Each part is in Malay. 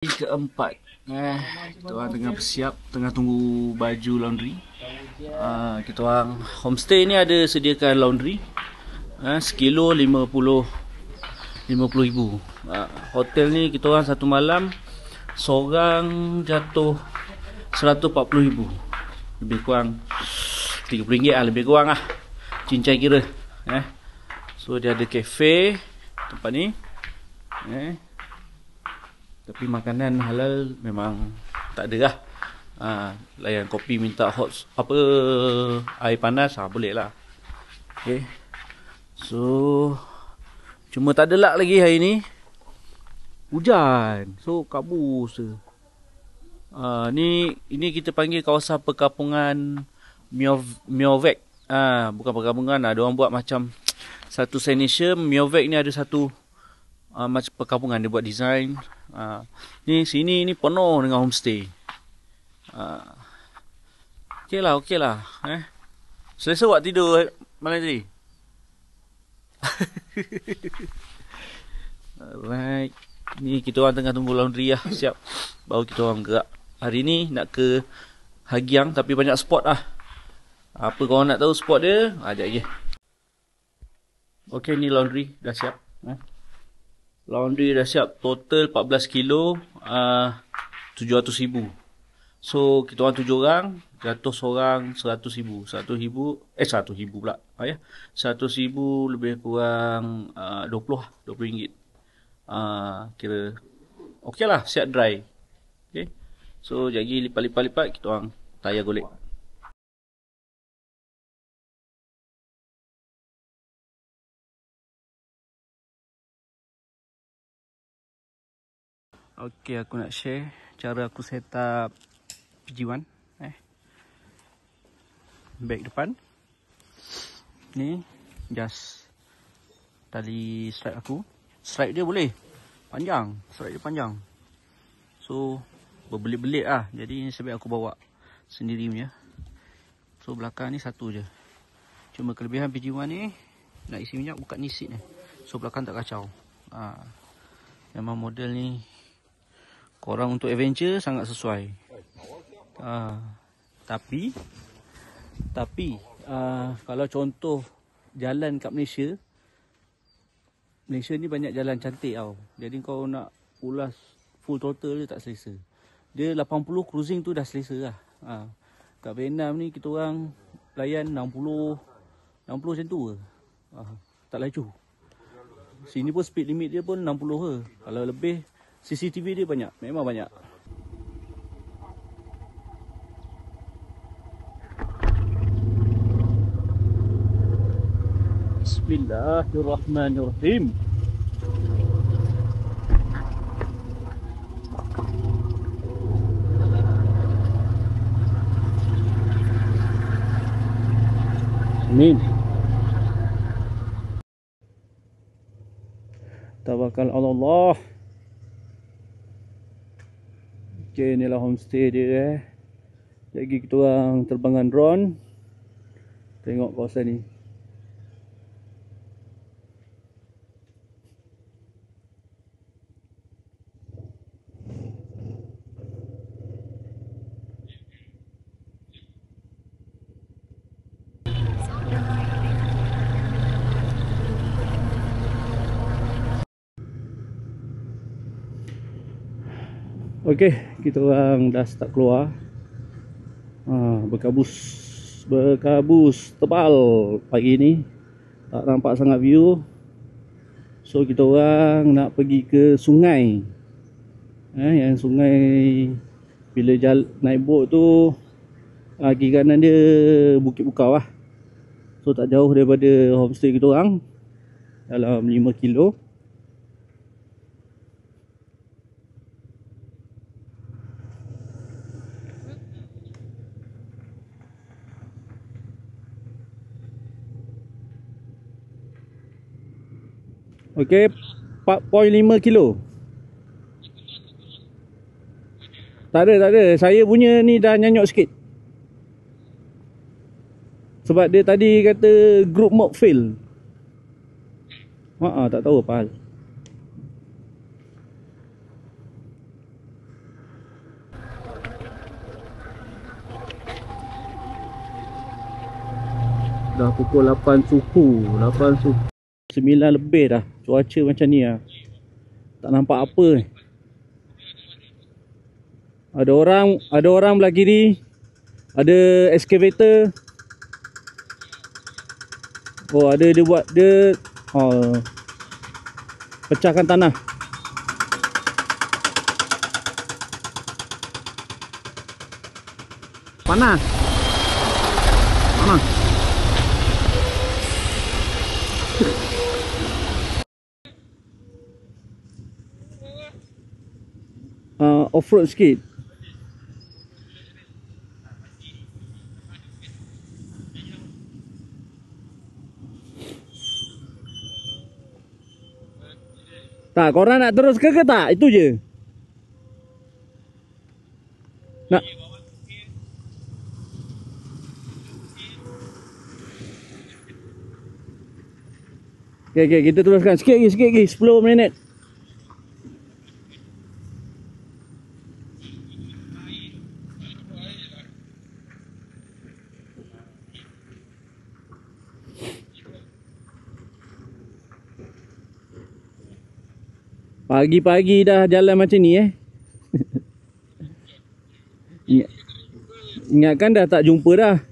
Keempat, kita orang tengah bersiap, tengah tunggu baju laundry. Kita orang homestay ni ada sediakan laundry. Sekilo 50 ribu. Hotel ni kita orang satu malam seorang jatuh 140 ribu. Lebih kurang 30 ringgit lah, lebih kurang lah. Cincai kira. So dia ada kafe tempat ni. Tapi makanan halal memang tak ada lah. Layan kopi minta hot air panas boleh lah. Okay. So cuma tak ada luck lagi hari ni. Hujan. So kabus. Ini kita panggil kawasan perkampungan Miovek. Bukan perkampungan lah. Dia orang buat macam satu sanitation. Miovek ni ada satu macam perkampungan, dia buat design. Sini ni penuh dengan homestay. Okey lah. Selesa buat tidur malam tadi. Alright. Ni kita orang tengah tunggu laundry lah. Siap. Baru kita orang gerak. Hari ni nak ke Hagiang tapi banyak spot lah. Apa korang nak tahu spot dia? Ajak je. Okey, ni laundry dah siap. Laundry dah siap. Total 14 kilo 700 ribu. So kita orang 7 orang, jatuh seorang 100 ribu. 100 ribu pula. 100 ribu lebih kurang 20 ringgit. Kira okey lah, siap dry. Okay. So jadi lipat kita orang tayar golek. Okey, aku nak share cara aku set up PG1. Bag depan. Ni just tali strap aku. Strap dia boleh panjang, strap dia panjang. So berbelit-belit lah. Jadi sebab aku bawa sendiri punya. So belakang ni satu je. Cuma kelebihan PG1 ni, nak isi minyak buka ni seat ni. So belakang tak kacau. Memang model ni korang untuk adventure sangat sesuai. Tapi kalau contoh jalan kat Malaysia ni banyak jalan cantik tau. Jadi kau nak ulas full throttle dia tak selesa. Dia 80 cruising tu dah selesa lah. Kat Vietnam ni kita orang layan 60 macam tu ke. Tak laju. Sini pun speed limit dia pun 60 ke. Kalau lebih CCTV dia banyak. Memang banyak. Bismillahirrahmanirrahim. Amin. Tawakal Allah. Okay, inilah homestay dia. Jadi kita orang terbangkan drone. Tengok kawasan ni. Okey, kita orang dah start keluar. Berkabus tebal pagi ni. Tak nampak sangat view. So kita orang nak pergi ke sungai. Yang sungai bila naik bot tu kiri kanan dia Bukit Bukau lah. So tak jauh daripada homestay kita orang. Dalam 5 kilo. Okey, 4.5 kilo. Tak ada. Saya punya ni dah nyanyok sikit. Sebab dia tadi kata group mode fail. Tak tahu apa hal. Dah pukul 8 suku. 9 lebih dah. Cuaca macam ni lah. Tak nampak apa ni. Ada orang belah kiri. Ada excavator. Oh, ada dia buat pecahkan tanah. Panas. Off-road sikit. Tak, korang nak terus ke tak? Itu je. Nak. Okay, kita teruskan. Sikit lagi, 10 minit. Pagi-pagi dah jalan macam ni Ingatkan dah tak jumpa dah.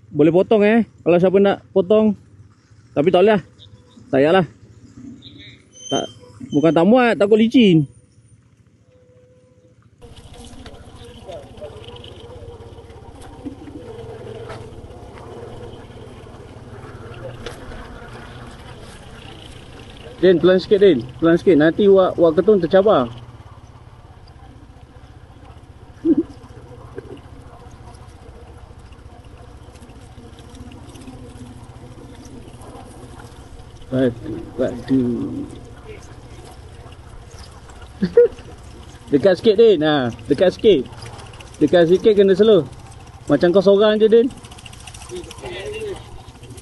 Boleh potong kalau siapa nak potong. Tapi tak boleh lah. Tak payahlah. Tak, bukan tak muat, takut licin. Din, pelan sikit Din. Pelan sikit, nanti wak ketung tercabar. Waduh. Dekat sikit Din. Dekat sikit. Dekat sikit kena slow. Macam kau seorang je Din.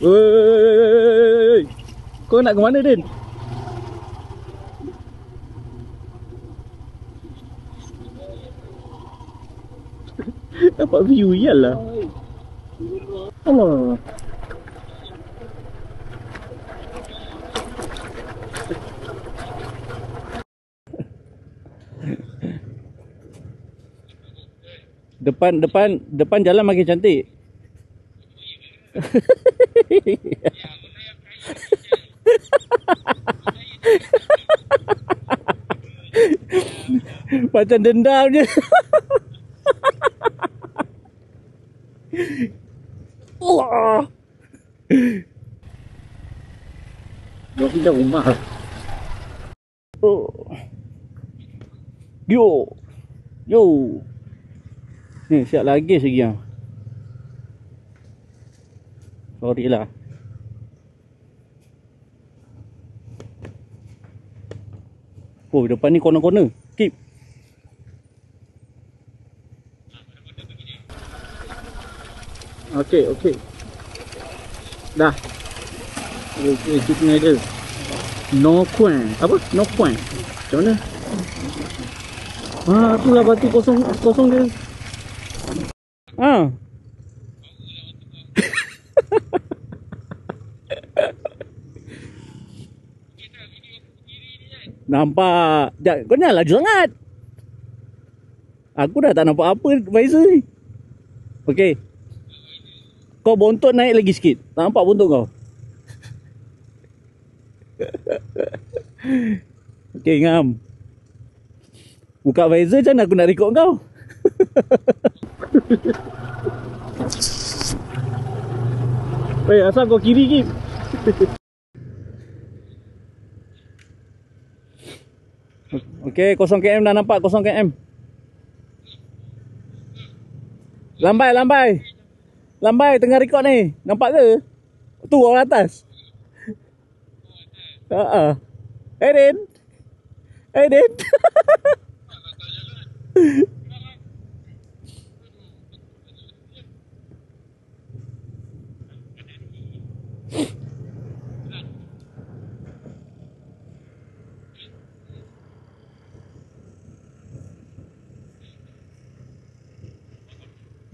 Oi. Kau nak ke mana Din? Dapat view iyalah. Allah. Depan jalan makin cantik. Macam dendam je. Allah. Jom kita rumah. Yo. Ni siap lagi lagi yang. Sorry lah. Oh, depan ni corner-corner. Keep. Okey. Dah. Okey, kita ni ada. No point. Apa? No point. Macam mana? Itulah batu kosong dia. Nampak. Kau jangan laju sangat. Aku dah tak nampak apa visor ni. Okey. Kau bontot naik lagi sikit. Tak nampak bontot kau. Okey, ngam. Buka visor macam mana aku nak record kau? Asal kau kiri Kim? Okey, 0 km dah nampak, 0 km. Lambai tengah record ni. Nampak ke? Tu orang atas. Din.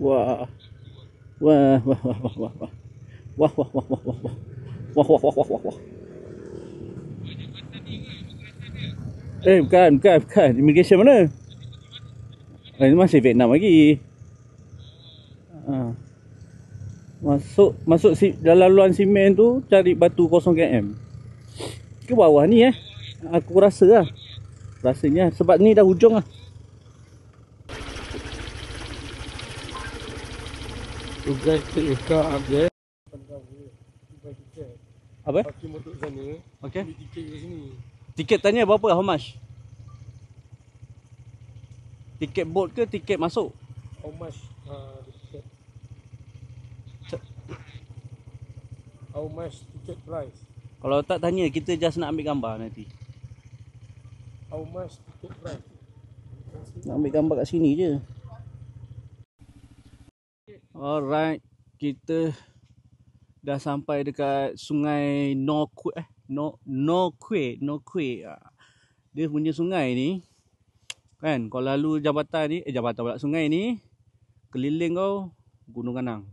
Wah. Wah, wah, wah, wah, wah, wah. Wah, wah, wah, wah, wah, wah. Wah, wah, wah, wah, wah, wah. Bukan. Immigration mana? Ini masih Vietnam lagi. Masuk dalam laluan simen tu cari batu 0 km. Ke bawah ni Aku rasa lah. Rasanya sebab ni dah hujung lah. Tugas kita ada Apa? Pakai motor sana. Okey. Beli tiket kat sini. Tiket tanya berapa? How much? Tiket boat ke tiket masuk? How much? Tiket. How much ticket price? Kalau tak tanya, kita just nak ambil gambar nanti. How much ticket price? Nak ambil gambar kat sini je. Alright, kita dah sampai dekat sungai Nokwe. Dia punya sungai ni kan, kau lalu jambatan ni, jambatan pula, sungai ni keliling kau Gunung Kanang.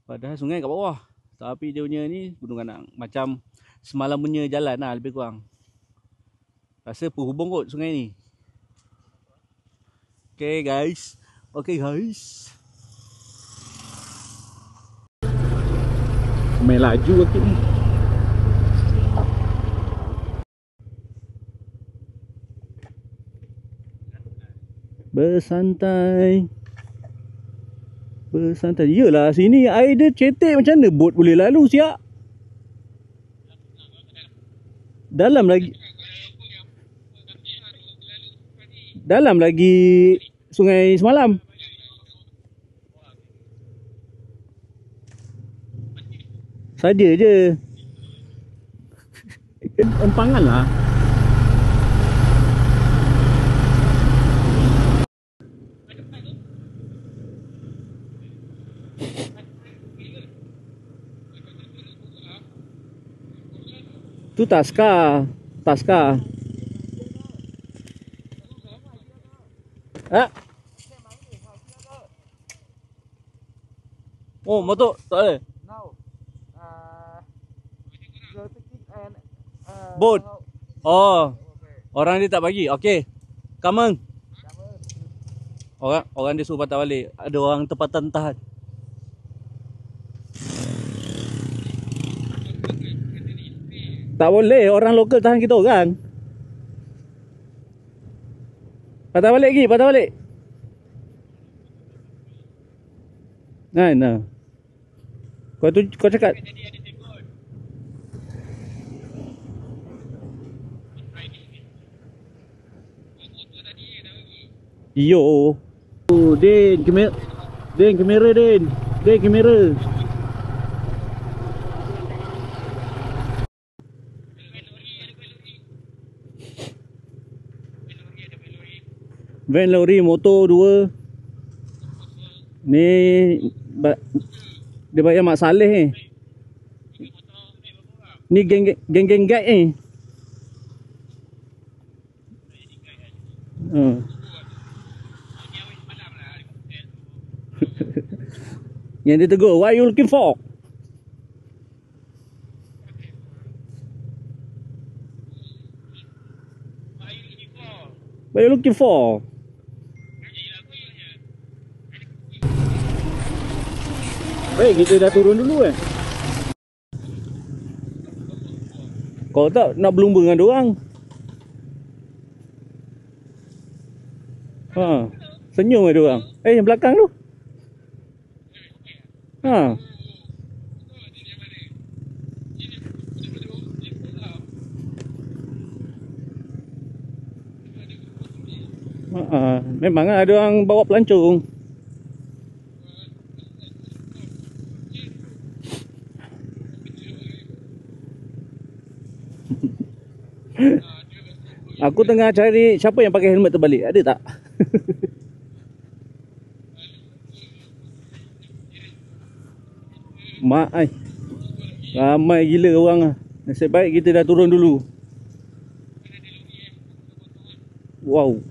Padahal sungai kat bawah, tapi dia punya ni Gunung Kanang. Macam semalam punya jalan lah lebih kurang. Rasa penghubung kot sungai ni. Okay guys. Main laju waktu ni. Bersantai. Yelah, sini air dia cetek, macam mana bot boleh lalu siap? Dalam lagi sungai semalam. Saja je. Empangan lah. Tu Taska. Oh, motor tak ada. Now, the ticket and Boat. Oh. Orang dia tak bagi. Okey. Come on. Orang dia suruh patah balik. Ada orang tempatan tahan. Tak boleh, orang lokal tahan kita orang. Patah balik. Nah. Kau cakap. Yo. Din, kamera. Van lori motor 2. Ni dia bayar Mak Saleh Ni geng guide ni. Yang dia tegur, what are you looking for? What are you looking for? Baik, kita dah turun dulu Kau tak nak berlumba dengan diorang? Senyum diorang. Yang belakang tu. Memang ada orang bawa pelancong. Aku tengah cari siapa yang pakai helmet terbalik. Ada tak? Mak ai. Ramai gila orang ah. Nasib baik kita dah turun dulu. Wow.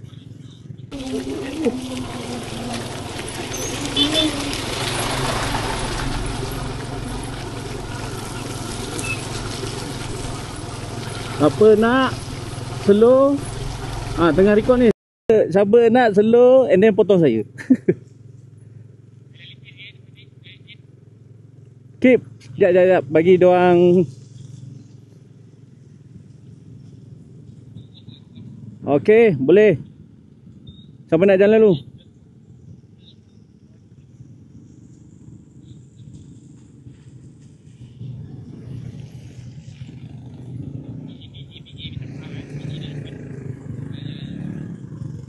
Apa nak slow? Tengah record ni. Siapa nak slow and then potong saya. Keep. Sekejap. Bagi diorang. Okey, boleh. Siapa nak jalan dulu?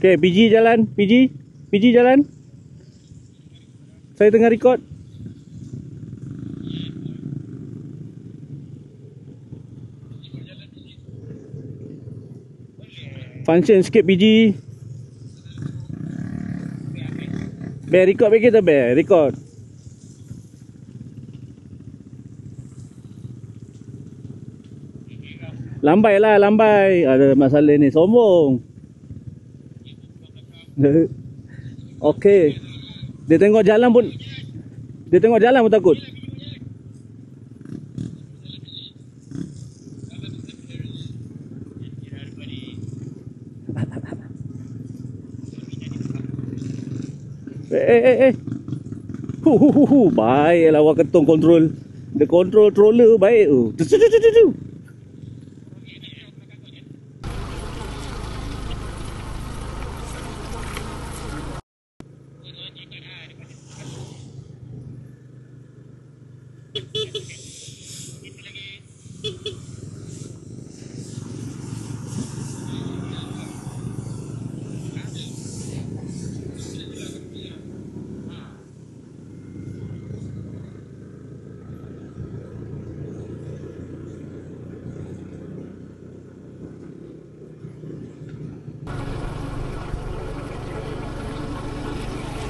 Okey, PG jalan. PG jalan. Saya tengah record. Function sikit PG. Bear record bagi kita bear. Record. Lambai lah, lambai. Ada masalah ni, sombong. Okey. Dia tengok jalan pun takut. Baiklah awak ketong kontrol. Dia kontrol troller baik tu.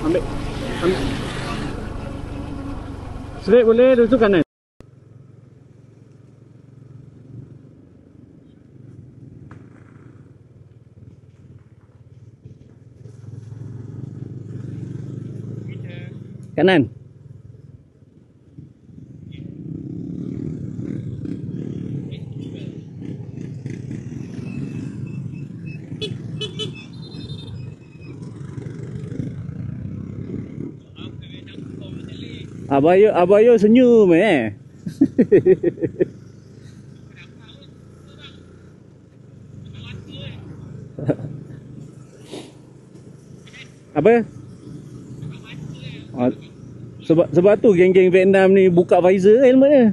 Ambil. Straight boleh, tu kanan. Kanan. Abayo senyum Apa? Sebab tu geng-geng Vietnam ni buka visor helmet dia.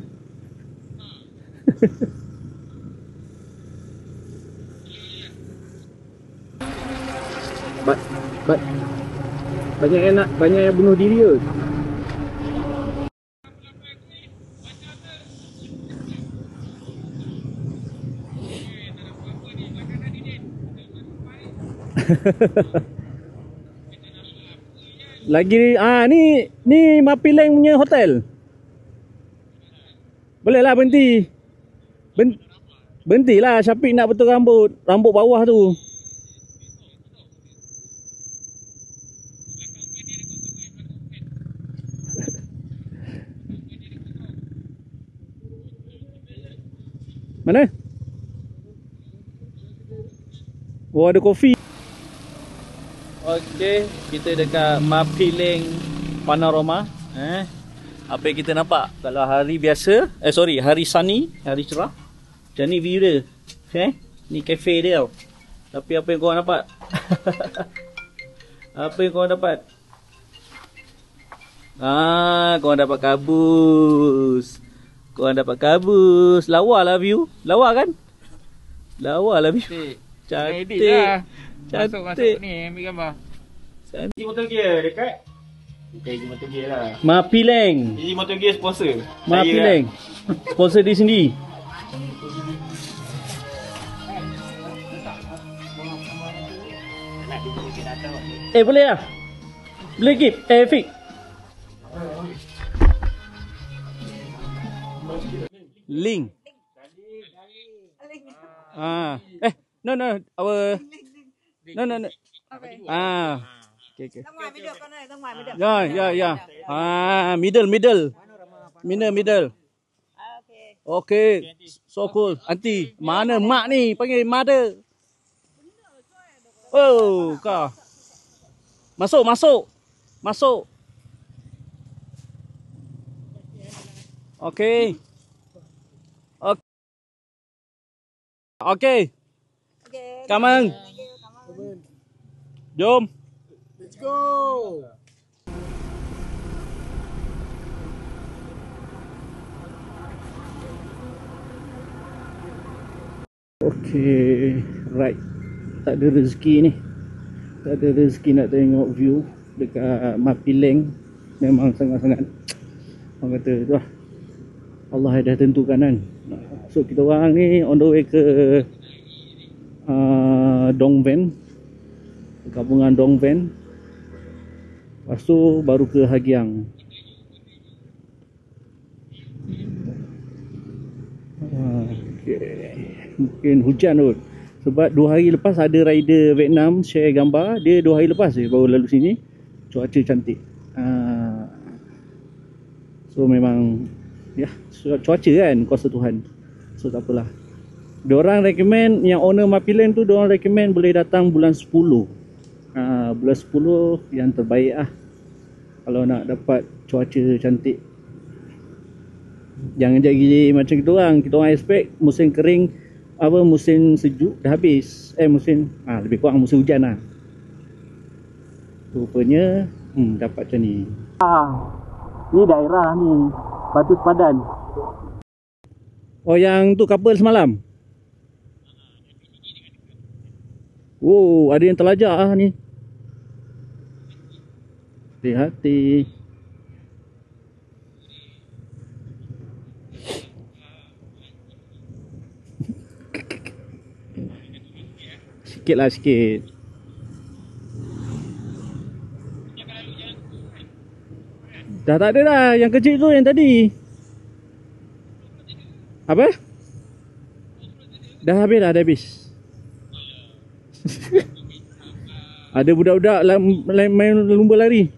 Banyak yang bunuh diri ke? Lagi ni Mapilang punya hotel. Boleh lah berhenti. Berhentilah Syafiq nak betul rambut bawah tu. Mana? Oh, ada kopi. Okey, kita dekat Mapilang Panorama. Apa yang kita nampak kalau hari biasa, hari sunny, hari cerah. Macam ni view dia. Ni cafe dia tau. Tapi apa yang korang dapat? Apa yang korang dapat? Korang dapat kabus. Lawa lah view. Lawa kan? Lawa lah view. Cantik. Masuk ni ambil gambar. Easy Motor Gear dekat. Bukan Easy Motor Gear lah. Mapilang. Easy Motor Gear sponsor. Mapilang. Sponsor di sini. Boleh lah. Boleh keep. Fix. Link. No. Our. No. Okay. Okay. Ra ngoài mới được con ơi, ra ngoài mới được. Yeah. Middle. Okay. Okay, so cool. Aunty, mana mak ni? Panggil mother. Oh, kau. Masuk, masuk. Masuk. Okay. Okay. Okay. Okay. Come on. Thank you. Come on. Jom. Let's go. Okay, right. Tak ada rezeki ni. Tak ada rezeki nak tengok view dekat Mapiling. Memang sangat-sangat, orang kata tu lah, Allah dah tentukan kan. So kita orang ni on the way ke Dongven, gabungan Dongven. Lepas tu baru ke Hagiang. Okay. Mungkin hujan kot. Sebab 2 hari lepas ada rider Vietnam share gambar. Dia 2 hari lepas je baru lalu sini. Cuaca cantik. So memang ya, cuaca kan kuasa Tuhan. So tak apalah. Diorang recommend, yang owner Mapiling tu, diorang recommend boleh datang bulan 10. Bulan 10 yang terbaik lah kalau nak dapat cuaca cantik. Jangan jadi macam kita orang expect musim kering, musim sejuk dah habis. Musim lebih kurang musim hujan lah. Rupanya dapat macam ni. Ni daerah ni Batu Sepadan. Oh, yang tu couple semalam. Oh, ada yang terlajak lah ni. Hati-hati. Sikit lah, sikit. Dah tak ada dah. Yang kecil tu yang tadi. Apa? Dah habis dah, dah habis. Ada budak-budak main lumba lari.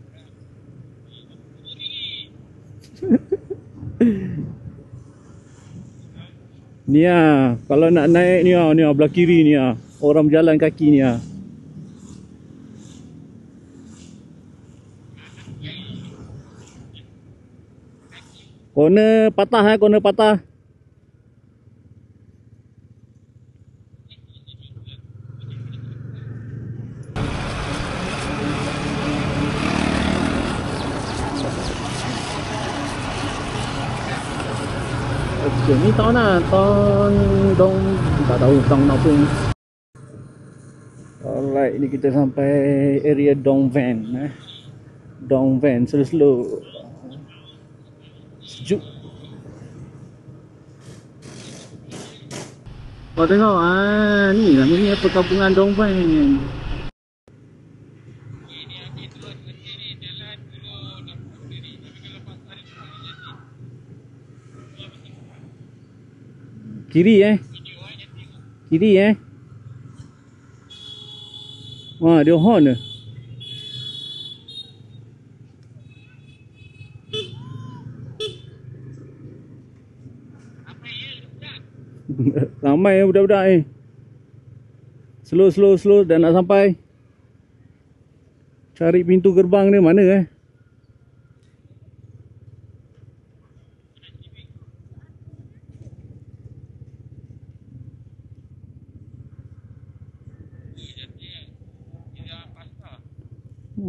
Ni ah, kalau nak naik ni ah, belah kiri ni ah. Orang berjalan kaki ni ah. Corner patah corner patah. Okay, ni tahun lah, tahun tak tahu tahun apa ni. Alright, ni kita sampai area Dongven. Dongven, slow-slow. Sejuk. Kau tengok, ni lah, ni perkampungan Dongven. Kiri Kiri Wah, dia horn ke? Ramai budak-budak ni. Slow dah nak sampai. Cari pintu gerbang ni mana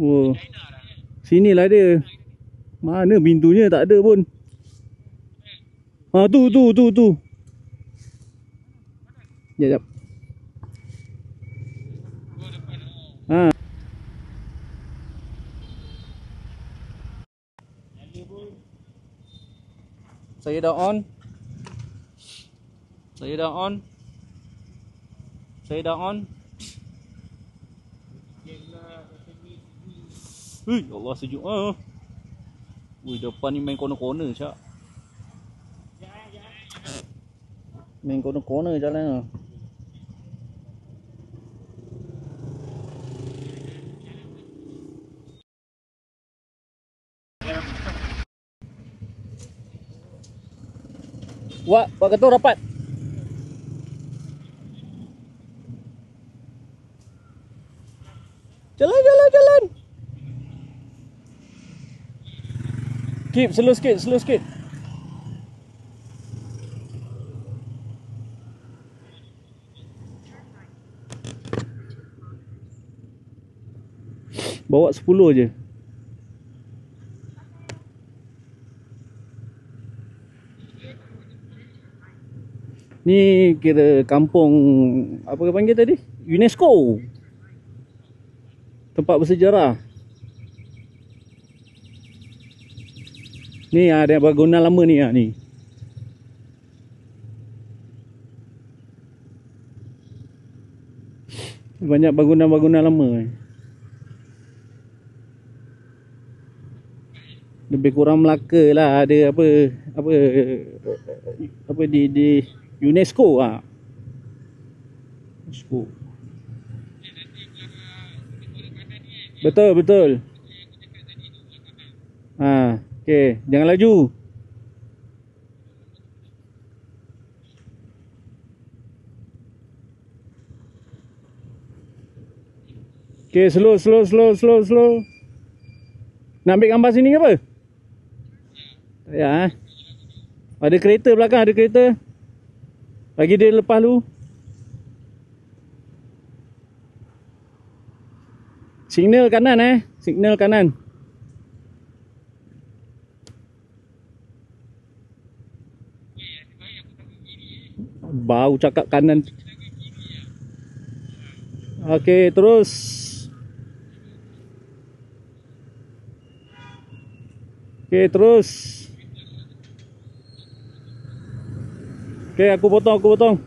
Oh, sinilah dia. Mana pintunya, tak ada pun. Tu. Jap. Saya dah on. Allah sejuk. Depan ni main corner-corner Syak. Main corner-corner jalan. Wak kata rapat. Jalan. Keep slow sikit. Bawa 10 je. Ni kira kampung apa ke panggil tadi? UNESCO. Tempat bersejarah. Ni ada bangunan lama ni ni. Banyak bangunan-bangunan lama. Lebih kurang Melaka lah, ada apa di UNESCO ah. UNESCO. Betul. Okey, jangan laju. Okey, slow. Nak ambil gambar sini ke apa? Ya. Ada kereta belakang, ada kereta. Bagi dia lepas dulu. Signal kanan signal kanan. Bau cakap kanan. Okey, terus. Okey, terus. Okey, aku potong.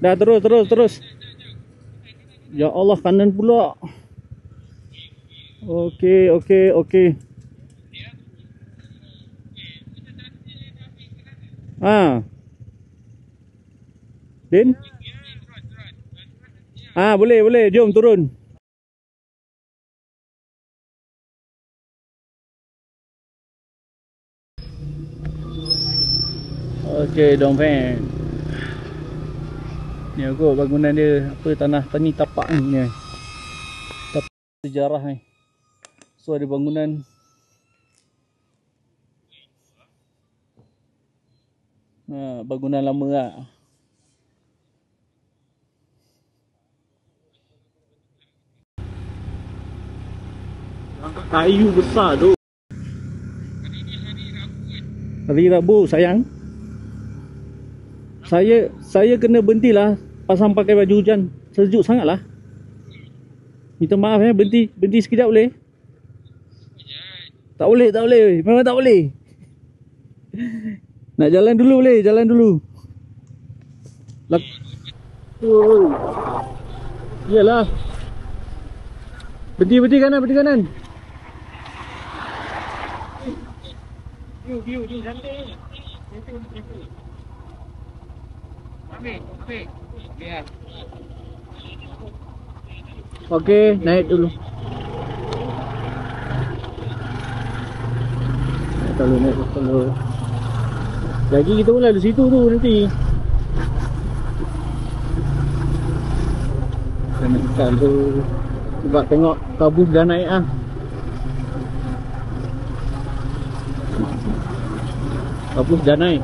Dah terus. Ya Allah, kanan pula. Okey. Din? Boleh. Jom turun. Okey, Dongfen. Ni aku bangunan dia apa tanah tani tapak ni. Tapak sejarah ni. So ada bangunan bangunan lama lah. Kayu besar tu. Hari Rabu sayang. Saya kena berhentilah pasang pakai baju hujan. Sejuk sangatlah. Minta maaf berhenti sekejap boleh? Tak boleh. Memang tak boleh. Nak jalan dulu boleh, jalan dulu. Iyalah. Berhenti kanan. View cantik. Ambil. Lihat. Okey, naik dulu. Naik dulu. Lagi kita pun ada situ tu nanti. Kena ikan tu. Sebab tengok kabus dah naik ah. Kabus dah naik.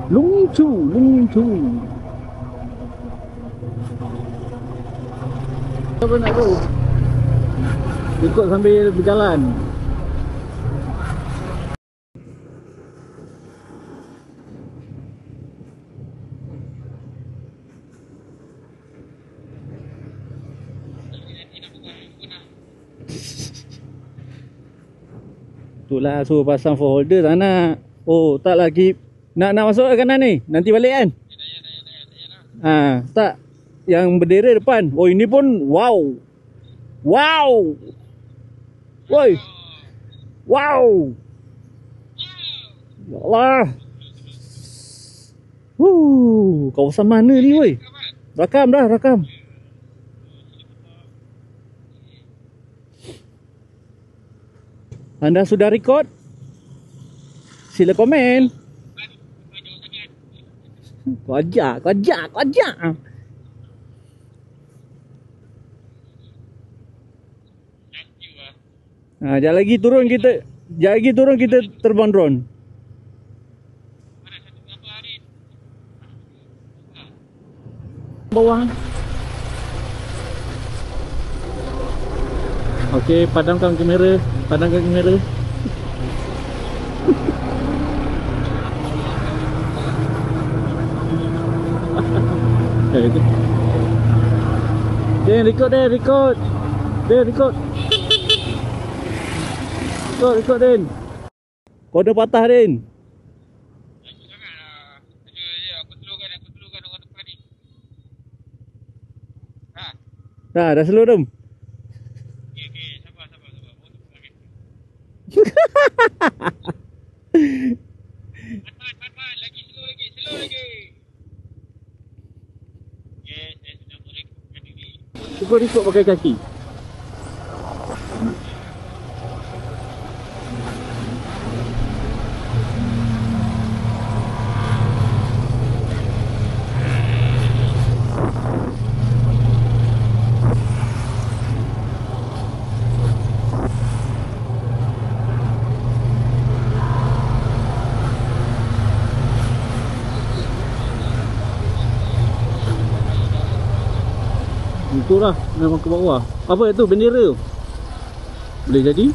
Lung Chu. Apa nak tu? Ikut sambil berjalan. Itulah suruh pasang for holder tak nak. Oh, tak lagi. Nak masuk ke kanan ni? Nanti balik kan? Tak. Yang bendera depan. Oh, ini pun wow. Woi. Wow. Ya Allah. Kawasan mana ni weh? Rakam dah, rakam. Anda sudah record? Sila komen. Kau ajak. Jangan lagi turun kita terbang drone. Bawah. Okey, padamkan kamera. Din, record. Record Din. Kau dah patah Din. Aku slowkan orang depan ni. Dah slow dah. Okey, sabar. Okey. Pat, lagi slow lagi. Okey, saya sudah merekodkan ini. Cuba record pakai kaki. Itulah memang ke bawah. Apa itu bendera? Boleh jadi.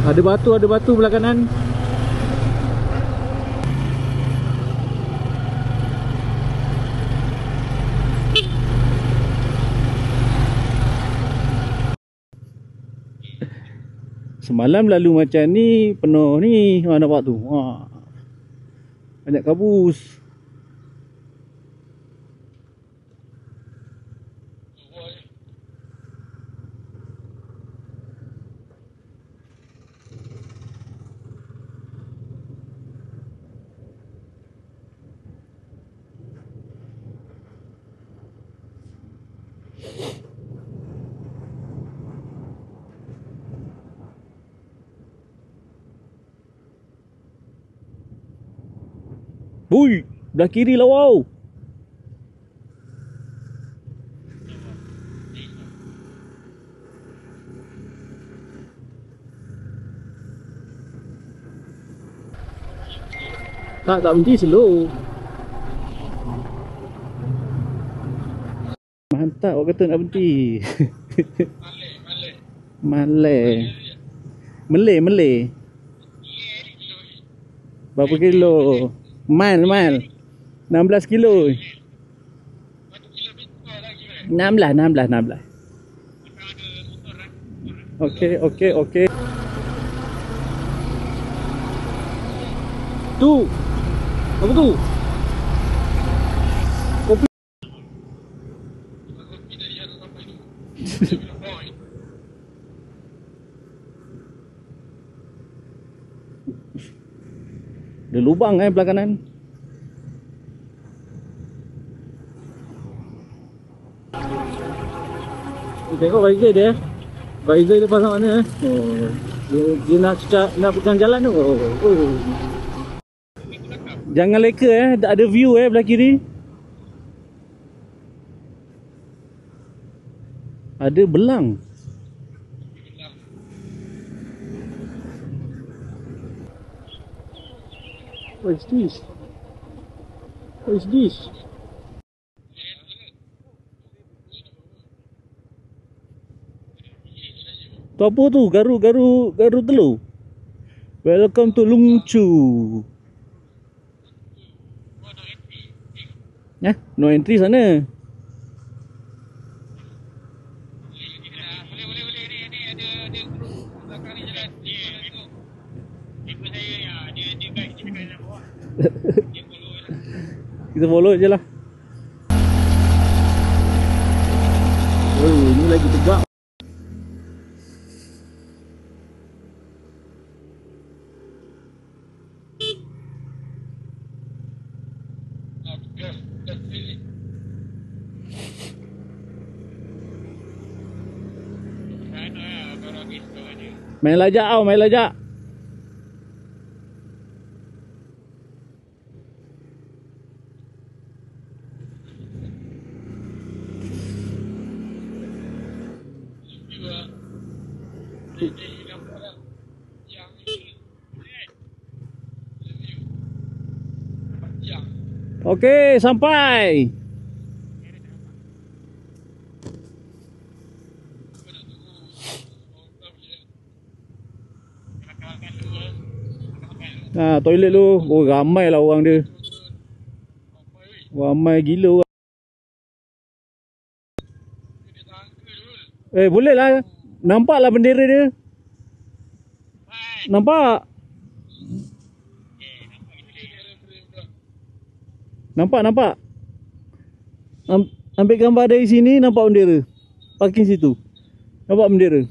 Ada batu belah kanan. Semalam lalu macam ni penuh ni. Nampak tu. Banyak kabus. Bui, belah kiri lah wow. Tak berhenti slow. Mantap orang kata nak berhenti. Malay. Berapa kilo? Mile 16 kilo. 16. Okey. Tu. Apa tu? Kopi. Ada lubang belah kanan. Tengok Faizal dia. Faizal dia pasang mana dia nak pegang jalan tu. Jangan leka ada view belah kiri. Ada belang. What is this? Tu apa tu? Garu telur. Welcome to Lungchu. No entry sana. Boleh ni ada belakang ni jalan. Ikut saya ya, dia guide kita kat bawah. Dia follow je. Kita follow je lah. Ini lagi tegak. Main lajak tau, main lajak. Okey, sampai. Toilet lu. Oh, ramai lah orang dia. Ramai gila. Boleh lah. Nampak lah bendera dia. Nampak. Nampak. Ambil gambar dari sini, nampak bendera. Parking situ. Nampak bendera.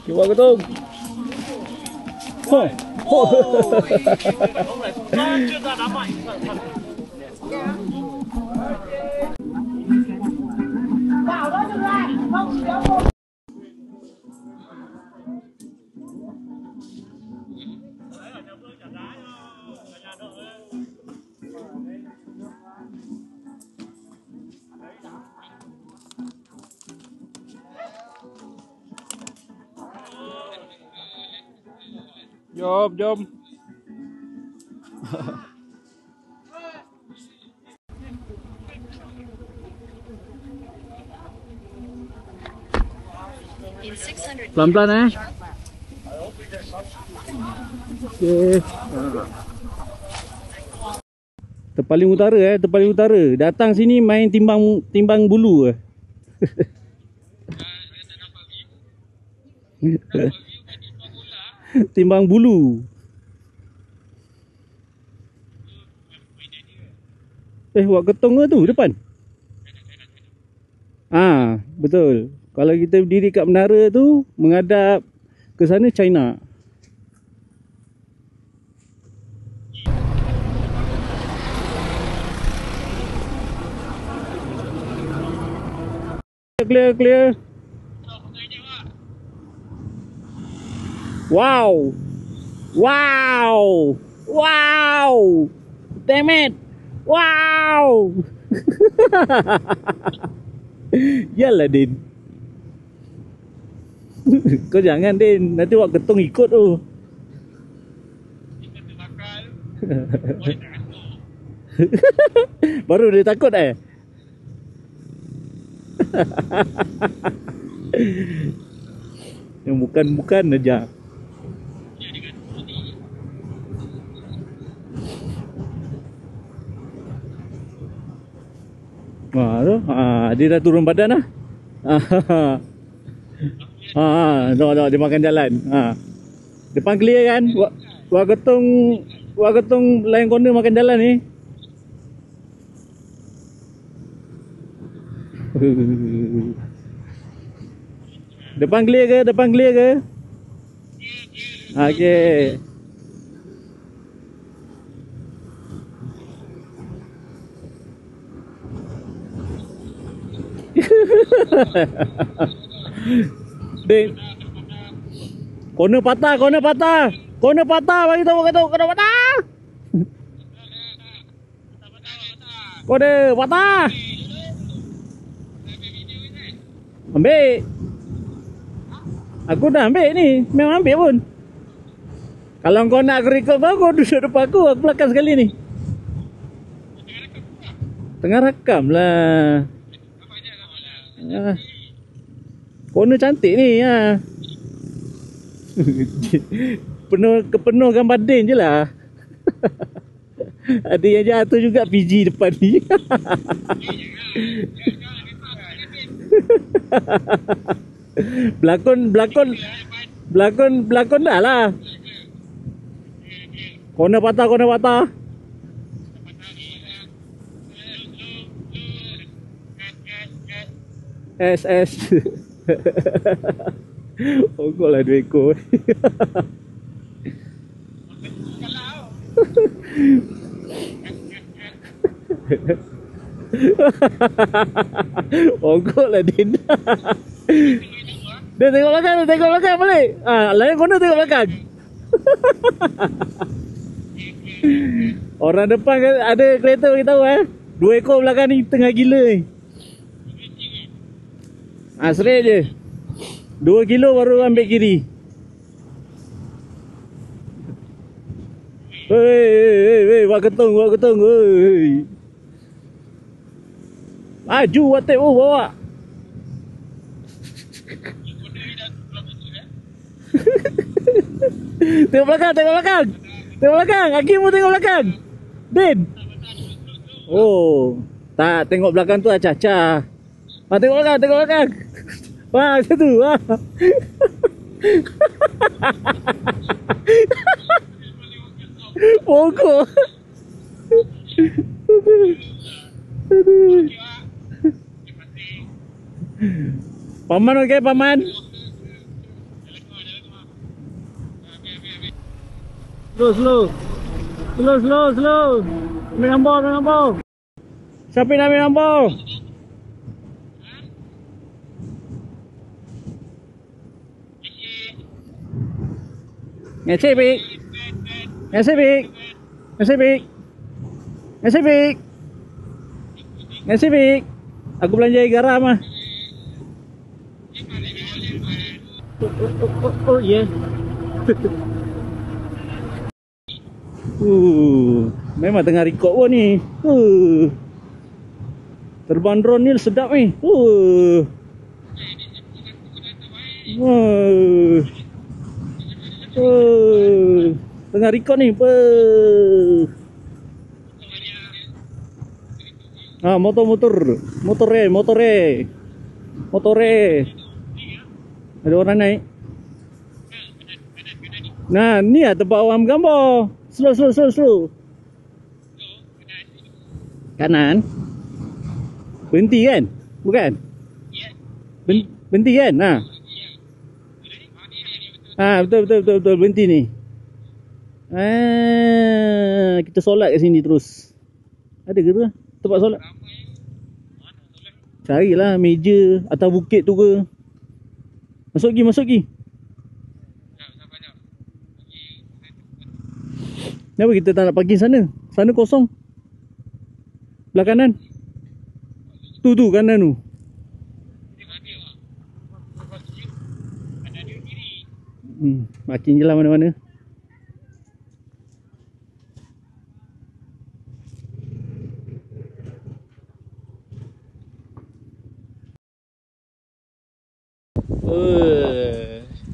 Cuba ketung. Jom. Pelan-pelan Okey. Terpaling utara. Datang sini main timbang bulu timbang bulu. Buat ketong ke tu depan? Betul. Kalau kita berdiri kat menara tu, menghadap ke sana China. Clear. Wow. Damn it. Wow. Yalah Din. Kau jangan Din, nanti awak ketong ikut tu. Baru dia takut Yang bukan aja. Dia dah turun badan lah. Dia makan jalan. Depan clear kan? Wak ketong lain corner makan jalan ni. Depan clear ke? Okey. Dek. Corner patah. Bagi tahu corner patah. Corner patah. Ambil. Aku dah ambil ni. Memang ambil pun. Kalau kau nak aku record baru, kau duduk depan aku belakang sekali ni. Tengah rakam lah. Corner cantik ni penuh gambar Din je lah. Ada yang jatuh juga PG depan ni. Belakon dah lah. Corner patah. SS. Ongkok lah 2 ekor. Ongkok lah Din. Dia tengok belakang balik. Lain corner tengok belakang. Orang depan ada kereta bagi tahu 2 ekor belakang ni tengah gila ni. Straight je. 2 kilo baru ambil kiri. Hei, buat ketung. Hei. Maju watek bawa. Tengok belakang. Hakim pun tengok belakang. Din. Oh, tak tengok belakang tu acah-acah. Tengok belakang. Wah, situ. Wah. Pokok. Aduh. Paman okey, paman. Slow. Ambil nombor. Siapa nak ambil nombor? Ngasih. Aku belanja garam ah. Oh yeah. Memang tengah record pun ni. Terbang drone ni sedap ni. Tengah record ni. Motor. Ada orang naik. Nah, ni lah tempat orang gambar. Slow. Kanan. Berhenti kan? Bukan? Berhenti kan? Betul. Berhenti ni. Kita solat kat sini terus. Ada ke tu? Tempat solat? Carilah meja atas bukit tu ke. Masuk pergi. Kenapa kita tak nak parking sana? Sana kosong. Belah kanan. Tu kanan tu. Parking je lah mana-mana.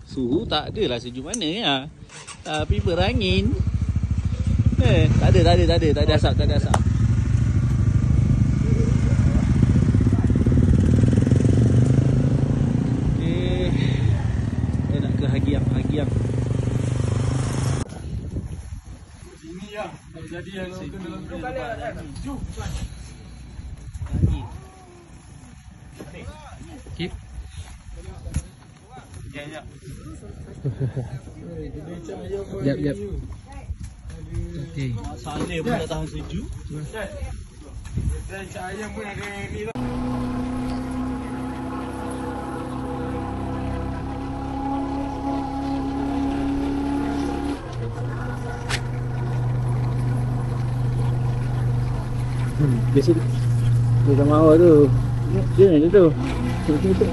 Suhu tak adalah sejuk mana ya. Tapi berangin. Tak ada asap. Kita nak ke Hagiang. Sini ya. Jadi yang ke dalam tu kali ada. Jom. Keep. Yap. Okey. Saleh pun tak tahan sejuk. Dan ayam pun ada ni lah. Biasa dia sama awak tu. Dia ni tu. Betul.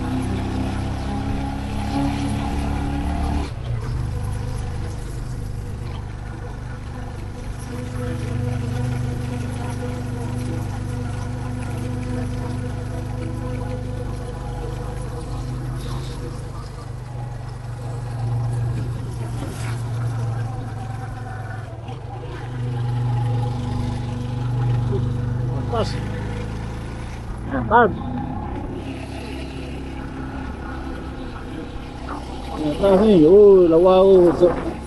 Atas ni, lawa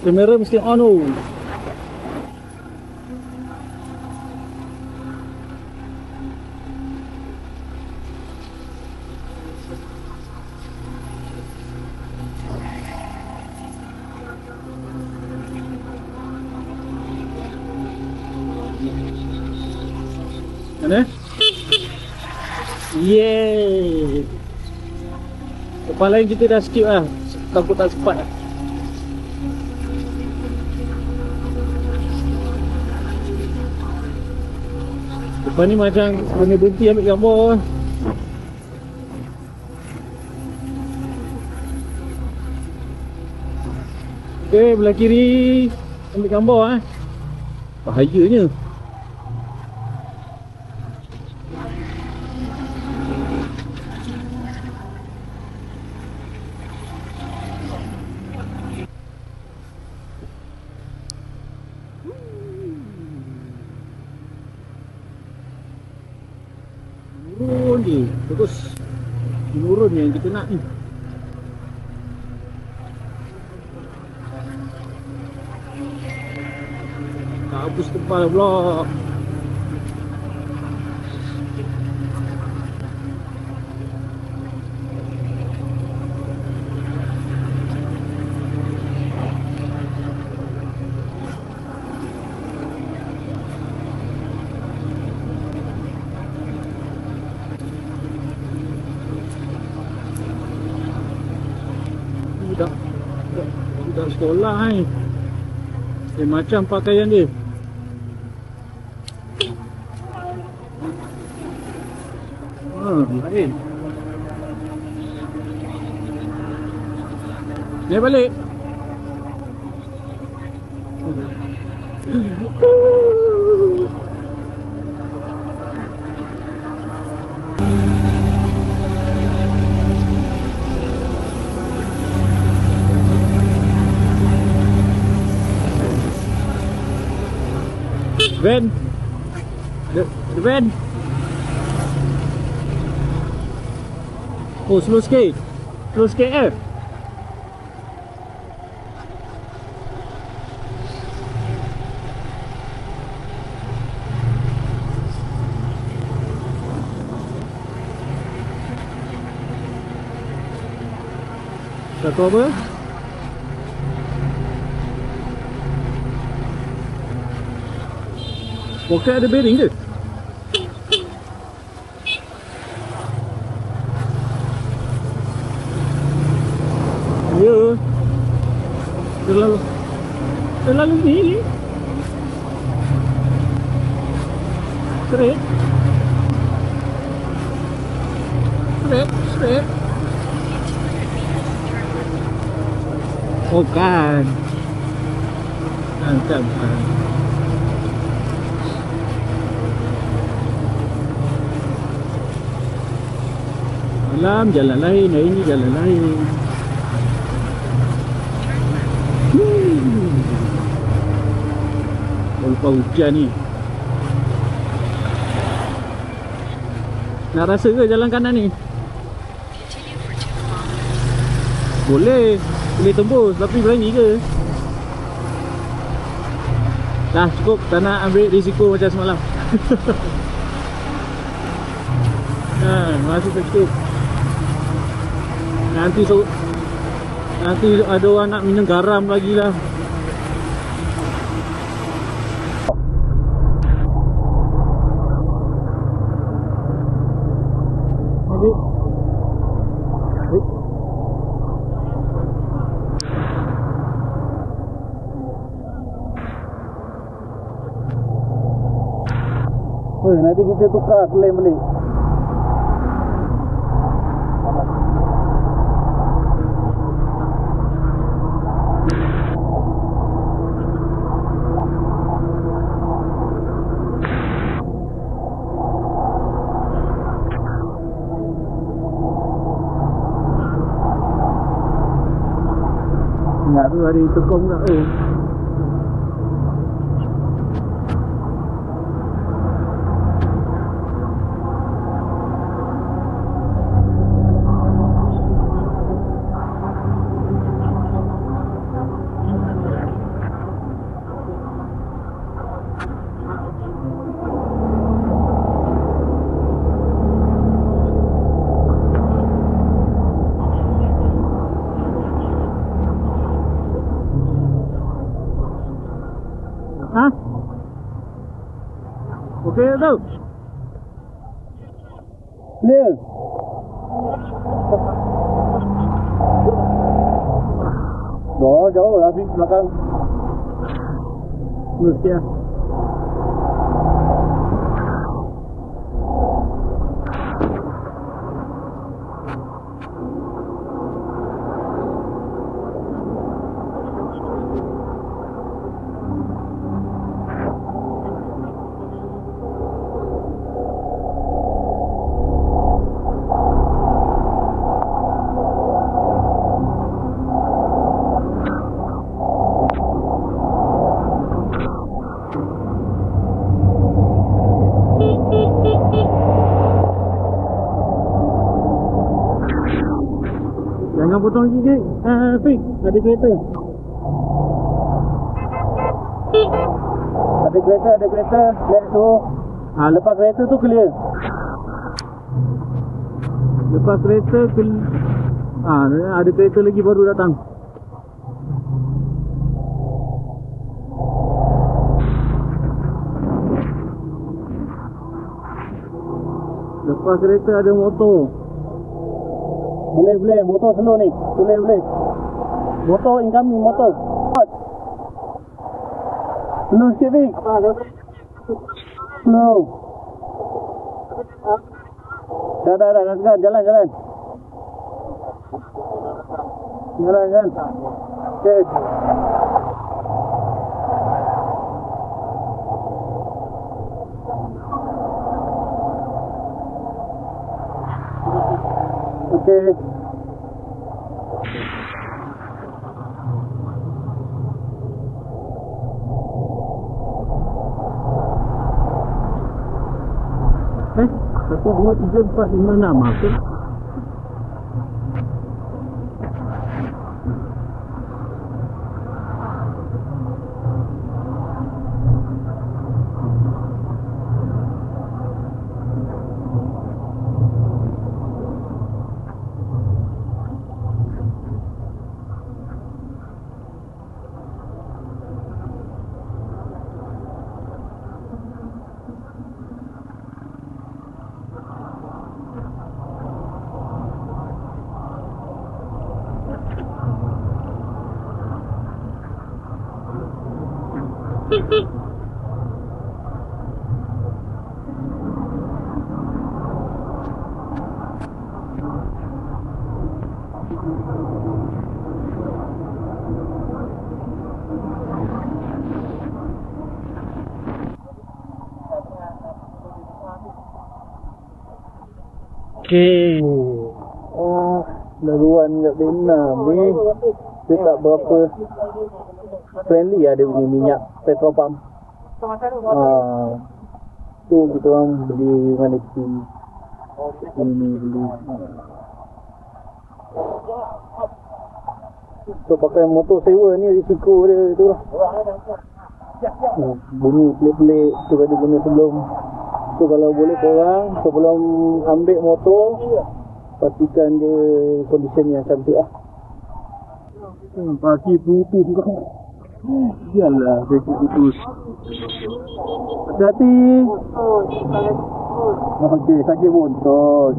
kamera mesti on tu. Mana? Yeay. Lepas lain kita dah skip lah. Takut tak sempat lah. Lepas ni macam kena berhenti ambil gambar lah. Okay, belah kiri ambil gambar eh. Bahayanya. Turun je, terus turun yang kita nak ni. Tak hapus tebal pula. Budak sekolah ni. Macam pakaian dia. Lain. Naik balik. Van. The van. Oh, slow skate. Slow skate eh. Satu apa? Poket ada bearing ke? Ya. Terlalu ni. Straight. Oh kan. Kan. Alam jalan lain, ini jalan lain. Lupa hujan ni. Nak rasa ke jalan kanan ni? Boleh tembus, tapi berani ke? Dah cukup, tak nak ambil risiko macam semalam. Masih cukup. Nanti ada orang nak minum garam lagi lah. Nanti kita tukar klaim balik. Ingat tu hari tekong tak Okey tu. Clear. Jauh lah Fik belakang. Mesti lah. Jangan potong gigi. Fik, ada kereta. Ada kereta. Let's go. Lepas kereta tu clear. Lepas kereta ada kereta lagi baru datang. Lepas kereta ada motor. Boleh, motor slow ni. Boleh. Motor incoming, motor. Slow sikit Fik. Slow. Dah, jalan. Jalan. Okay. Okay. Satu, dua, tiga, empat, lima, enam. Okay. Okay. Laluan kat Vietnam ni dia tak berapa friendly lah dia punya minyak petrol pump. Tu kita orang beli mana ini beli. So pakai motor sewa ni risiko dia tu lah. Bunyi pelik-pelik tu ada guna sebelum. So kalau boleh korang sebelum ambil motor pastikan dia condition yang cantik lah. Pagi putus kau. Yalah kaki putus. Hati-hati. Okey, sakit bontot.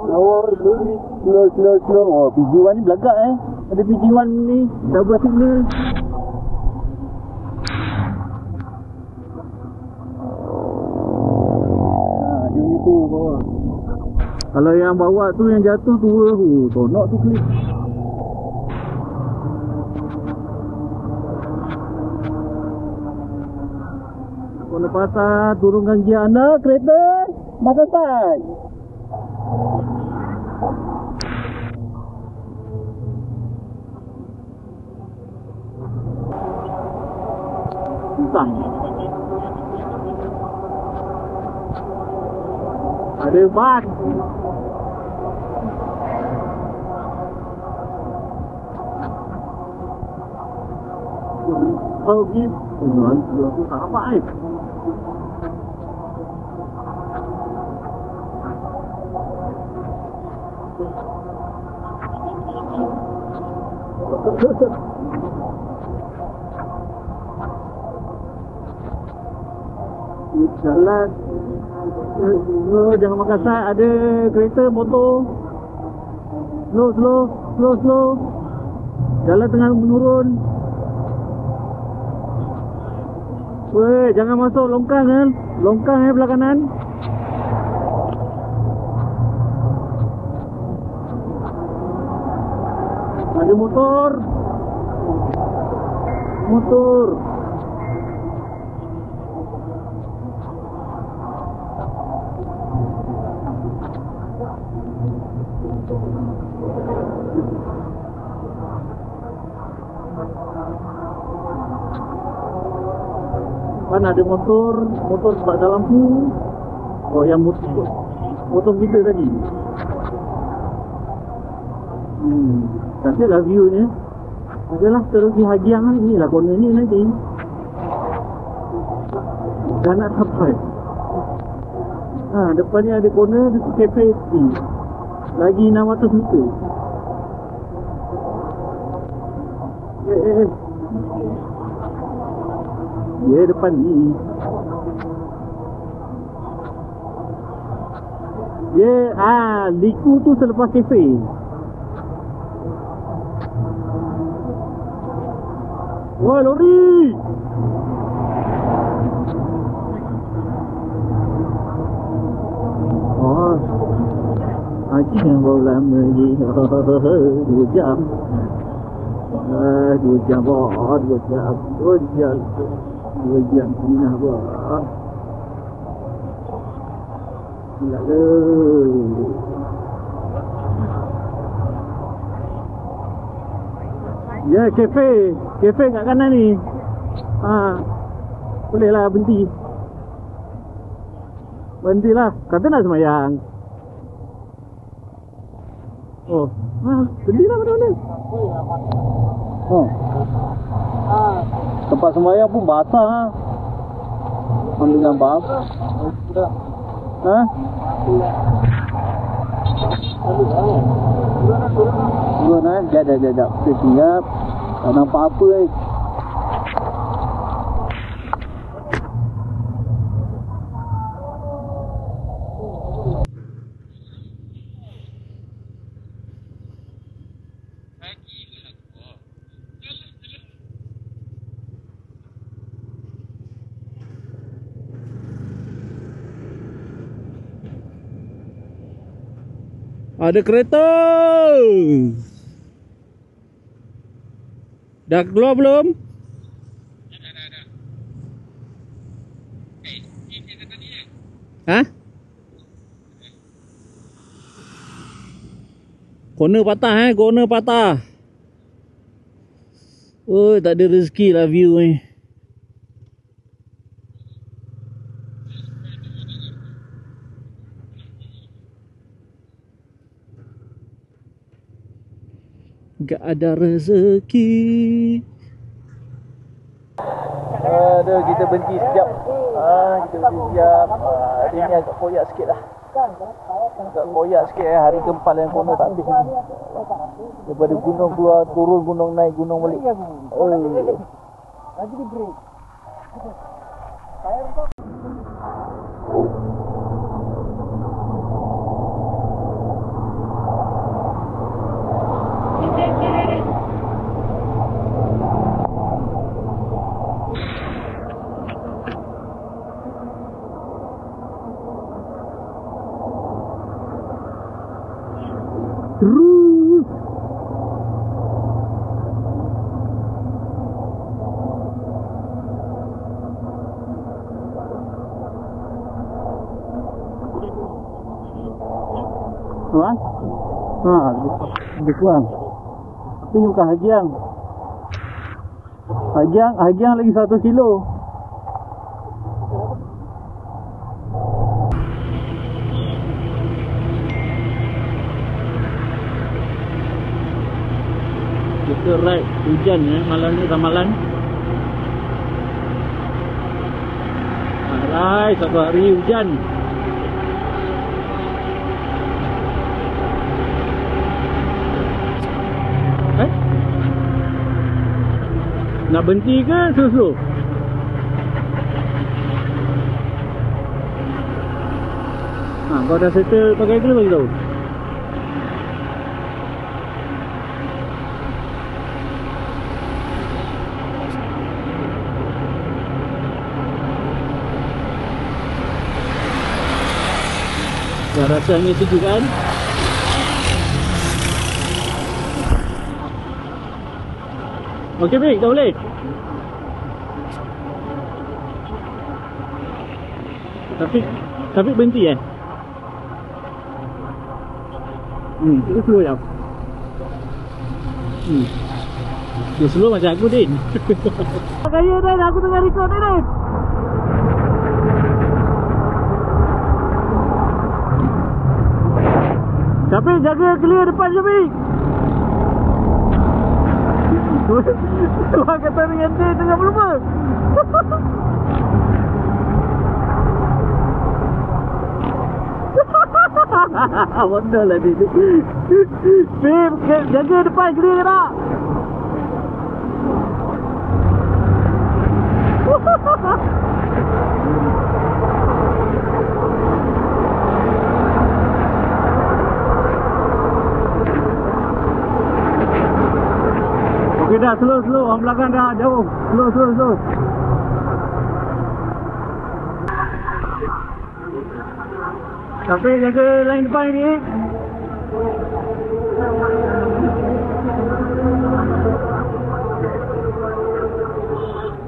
Slow. Oh, PG1 ni belagak Ada PG1 ni double signal. Kalau yang bawa tu yang jatuh tu tonok tu klik. Kau lepasan, turunkan gear anda, kereta masa start. Susah. Ada ban. Gitu. Aku tak apa Jalan. Oh, jangan makan sat. Ada kereta, motor. Slow. Jalan tengah menurun. Weh, jangan masuk longkang kan. Longkang belah kanan. Ada motor. Kan ada motor sebab ada lampu. Oh, yang motor kita tadi. Cantiklah view ni. Adalah terus di Hajiang kan. Inilah corner ni nanti. Dah nak sampai. Depan ni ada corner di cafe ni. Lagi 600 meter. Ya, depan ni. Liku tu selepas kafe. Woi, lori. Oh. Haji yang baru lama je. 2 jam. 2 jam. 2 jam ni nak buat. Gila ke. Ya, kafe kat kanan ni. Boleh lah berhenti. Berhentilah. Kata nak semayang. Oh, berhentilah mana-mana. Tempat sembahyang pun basah. Ambil gambar. Turun jap. Siap. Tak nampak apa ni. Ada kereta. Dah keluar belum? Dah. Corner patah. Oh, tak ada rezeki lah view ni. Gak ada rezeki. Aduh, kita berhenti sekejap. Hari ni agak koyak sikit lah. Hari keempat yang kono tak habis ni. Daripada gunung keluar, turun gunung, naik gunung balik. Lagi di break. Terus. Lebih kurang. Tapi ni bukan Hajiang. Hajiang lagi 100 kilo. Kita ride hujan malam ni ramalan. Alright, satu hari hujan. Nak berhenti ke slow-slow? Kau dah settle pakai ke bagi tahu? Dah rasa angin sejuk kan? Okey baik, dah boleh? Tapi berhenti itu slow jap. Dia slow macam aku Din. Gaya Din, aku tengah record ni Din. Tapi jaga clear depan je Bik. Tuan kata dengan Din tengah berlupa. Benda lah ni. Bim, jaga depan clear tak? Okey dah, slow. Orang belakang dah jauh. Slow. Tapi jaga line depan ni.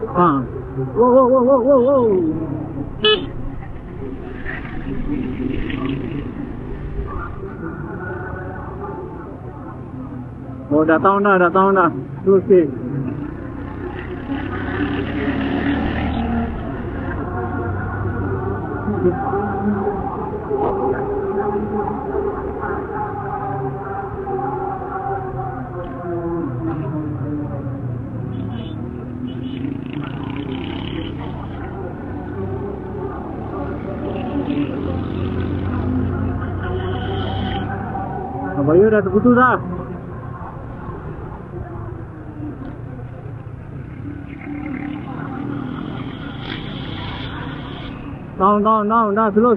Wow. Oh, dah tahu dah. Terus sikit. Abang dah terputus dah. Down, dah slow.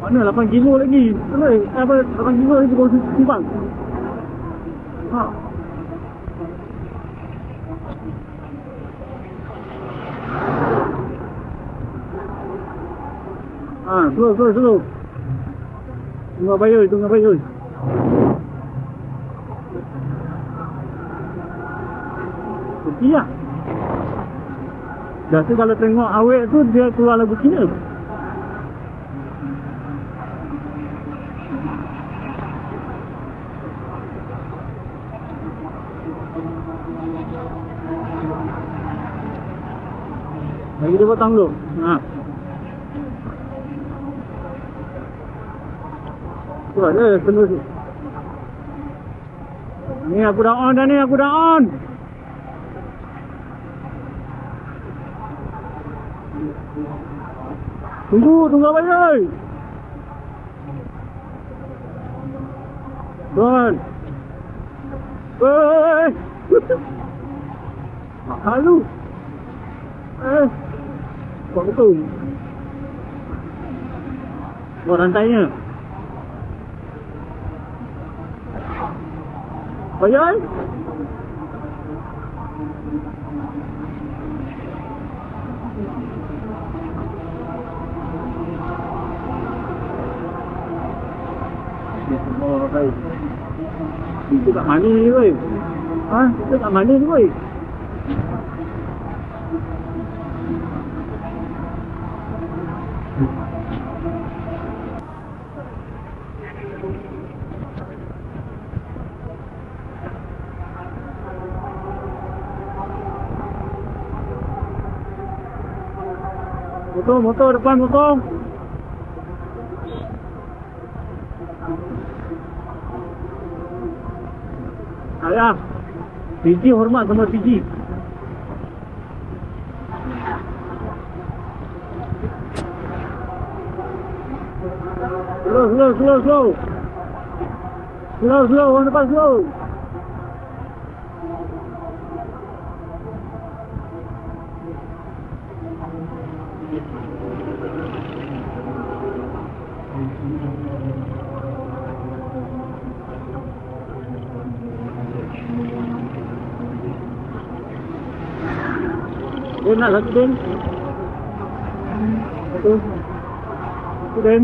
Mana 8 kilo lagi? Apa 8 kilo lagi kau simpang? Slow. Tunggu bayar. Okey lah. Dah tu kalau tengok awet tu dia keluar lagu Cina. Bagi dia potong dulu. Tu ada penuh tu. Ni aku dah on. Tunggu apa ni? Tuan. Mahal lu. Buat betul. Buat rantainya. Bayar? Oh, baik. Itu kat mana ni, weh? Itu kat mana ni, weh? Motor depan motor. Ayah, PG hormat sama PG. Slow. Slow, orang depan slow. Din nak satu Din. Satu Din.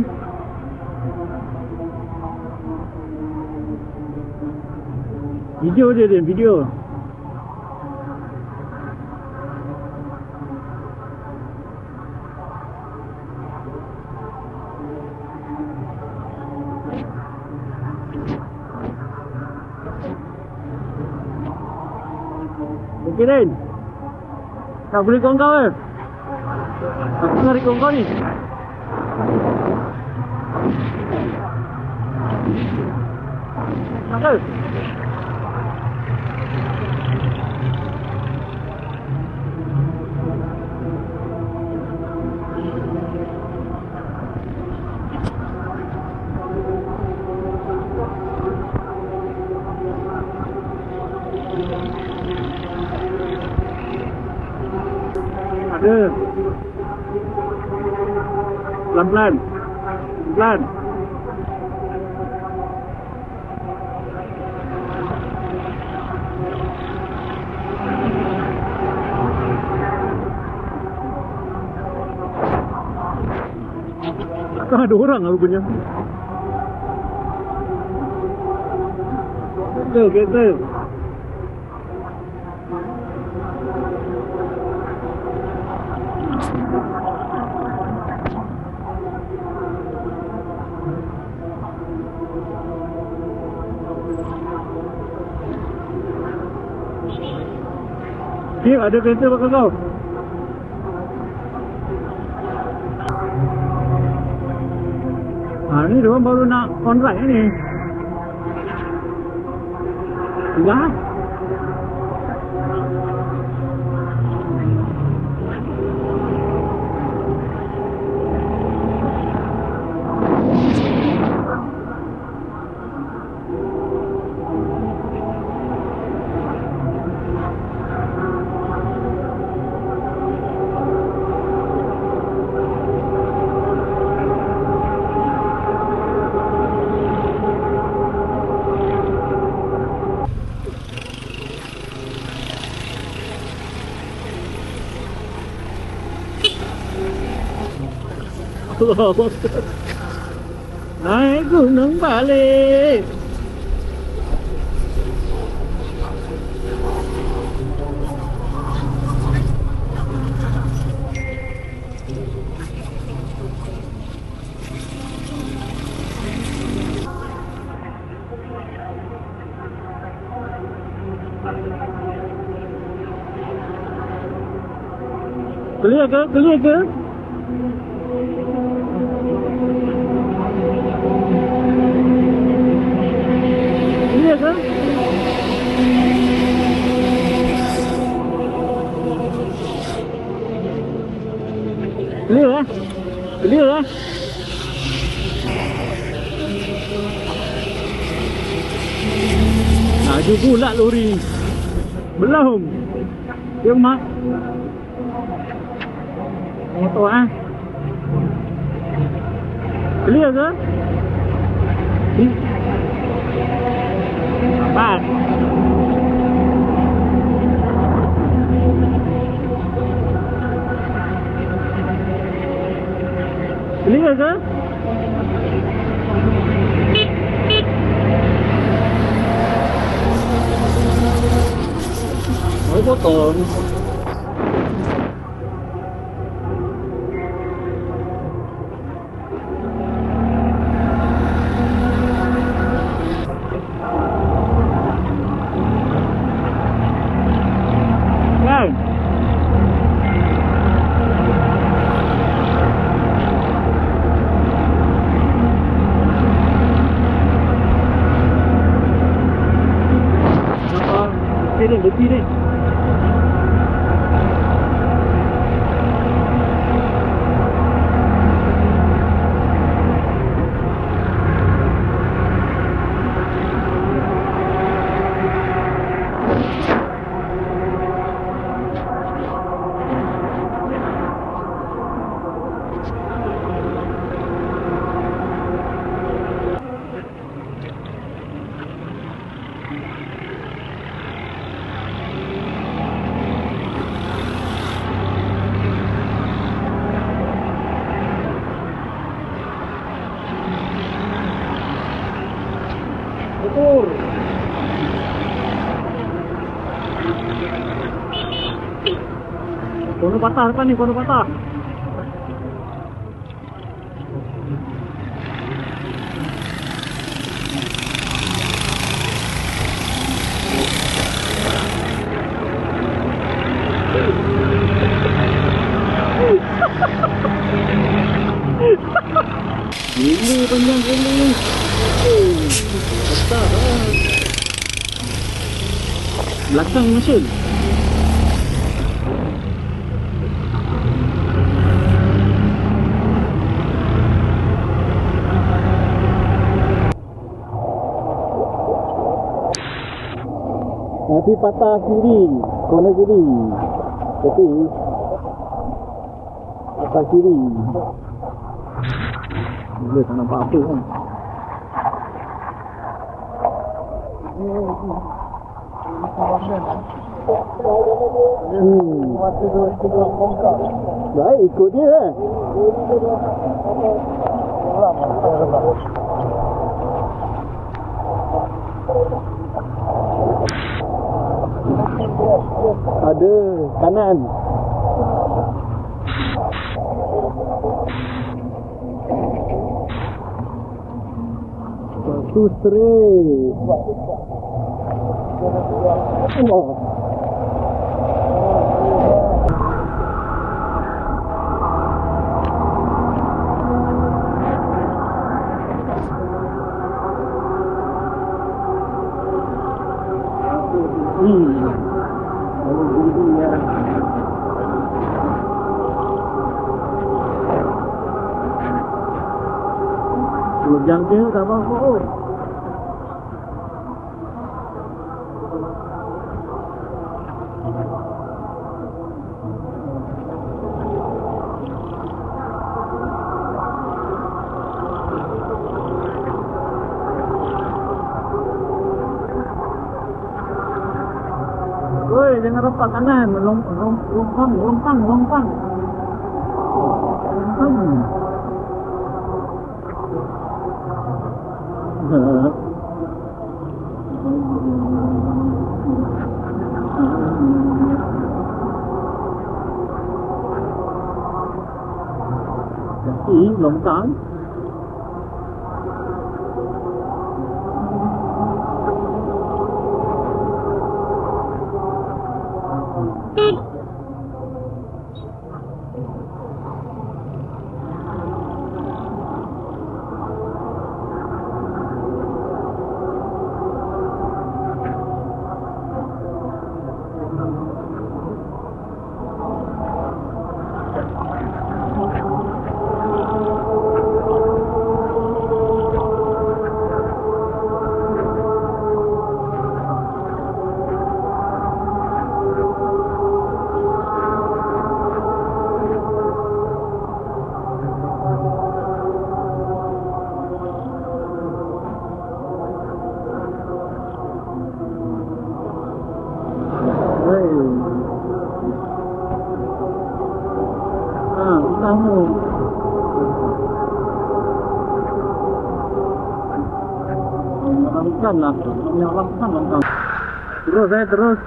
Video dia Din, video. Okey Din. Tak boleh kau ke? Aku cari kau ni. Tak ke? Ada. Pelan-pelan. Pelan. Kan ada orang lah rupanya. Kereta. Cik, ada kereta belakang kau. Ni diorang baru nak on ride ni. Enggak. Naik gunung balik. Clear ke? Clear ke? Clear ke? Clear eh? Clear eh? Laju pula lori. Belum. Yang mak. Motor ah. Clear ke? Apa? Clear ke? Mới potong. Berhenti ni. Kono patah depan ni, kono patah. Gini panjang gini. Besar lah. Belakang mesin. Nanti patah kiri, corner kiri. Tapi patah kiri. Dia tak nampak apa kan. Baik, ikut dia lah. Ada kanan. Satu straight. Oh. Jangan dia tak apa-apa. Woi, jangan repak kanan, lompang. Kaki longkang. Langkan lah, langkan. Terus terus.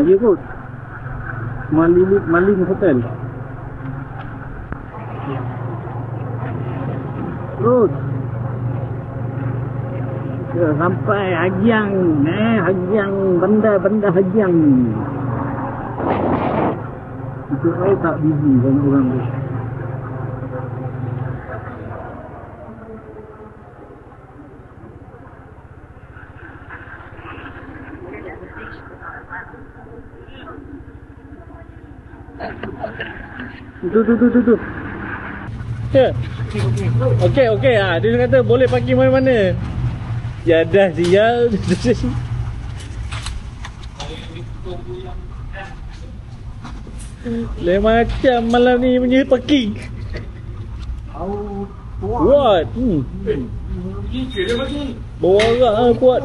Dia kot Maling Hotel. Terus sampai Hajiang, Hajiang, benda Hajiang. Itu saya tak busy dengan orang tu. Tu. Okey. Dia kata boleh parking mana-mana. Jadah sial. Lain macam malam ni punya parking. Kuat. Bawa orang kuat.